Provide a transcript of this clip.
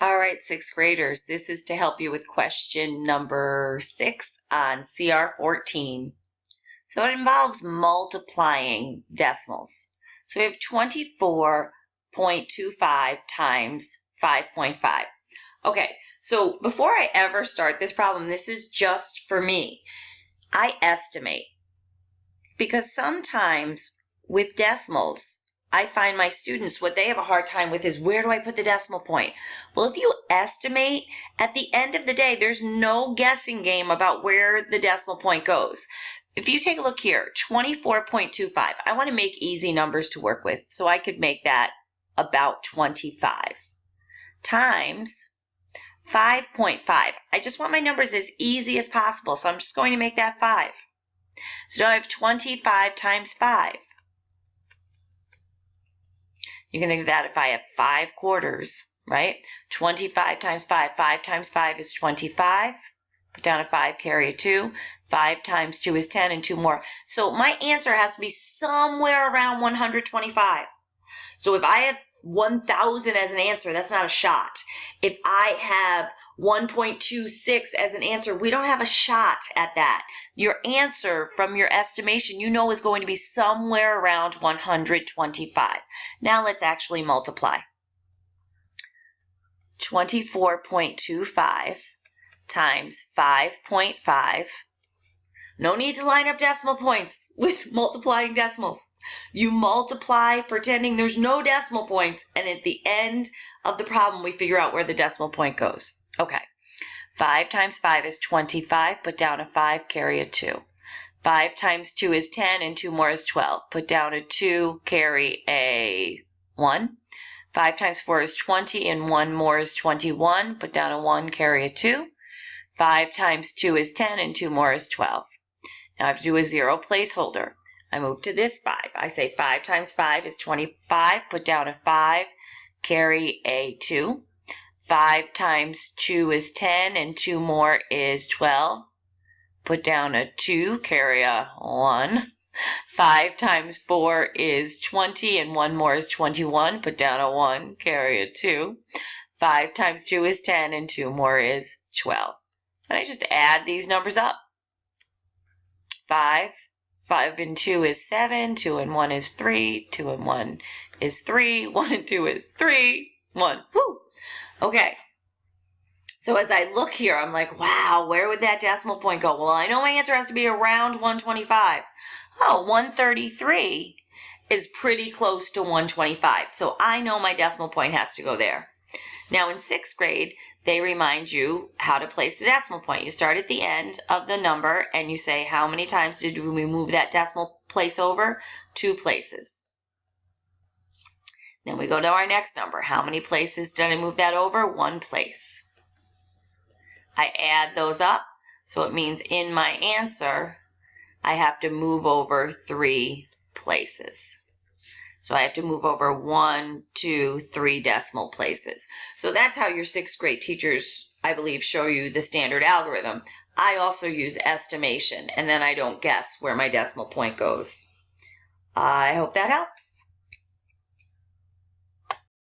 All right, sixth graders, this is to help you with question number 6 on CR 14. So it involves multiplying decimals. So we have 24.25 times 5.5. Okay, so before I ever start this problem, this is just for me. I estimate, because sometimes with decimals, I find my students, what they have a hard time with is, where do I put the decimal point? Well, if you estimate, at the end of the day, there's no guessing game about where the decimal point goes. If you take a look here, 24.25, I want to make easy numbers to work with, so I could make that about 25 times 5.5. I just want my numbers as easy as possible, so I'm just going to make that 5. So now I have 25 times 5. You can think of that if I have 5 quarters, right? 25 times 5. 5 times 5 is 25. Put down a 5, carry a 2. 5 times 2 is 10, and 2 more. So my answer has to be somewhere around 125. So if I have 1,000 as an answer, that's not a shot. If I have 1.26 as an answer, we don't have a shot at that. Your answer from your estimation, you know, is going to be somewhere around 125. Now let's actually multiply. 24.25 times 5.5. No need to line up decimal points with multiplying decimals. You multiply pretending there's no decimal points, and at the end of the problem, we figure out where the decimal point goes. Okay, 5 times 5 is 25. Put down a 5, carry a 2. 5 times 2 is 10, and 2 more is 12. Put down a 2, carry a 1. 5 times 4 is 20, and 1 more is 21. Put down a 1, carry a 2. 5 times 2 is 10, and 2 more is 12. Now I have to do a 0 placeholder. I move to this 5. I say 5 times 5 is 25. Put down a 5, carry a 2. 5 times 2 is 10, and 2 more is 12. Put down a 2, carry a 1. 5 times 4 is 20, and 1 more is 21. Put down a 1, carry a 2. 5 times 2 is 10, and 2 more is 12. And I just add these numbers up. 5 and 2 is 7, 2 and 1 is 3, 2 and 1 is 3, 1 and 2 is 3, 1. Woo! Okay. So as I look here, I'm like, wow, where would that decimal point go? Well, I know my answer has to be around 125. Oh, 133 is pretty close to 125. So I know my decimal point has to go there. Now in 6th grade, they remind you how to place the decimal point. You start at the end of the number and you say, how many times did we move that decimal place over? 2 places. Then we go to our next number. How many places did I move that over? 1 place. I add those up, so it means in my answer, I have to move over 3 places. So I have to move over 1, 2, 3 decimal places. So that's how your 6th grade teachers, I believe, show you the standard algorithm. I also use estimation, and then I don't guess where my decimal point goes. I hope that helps.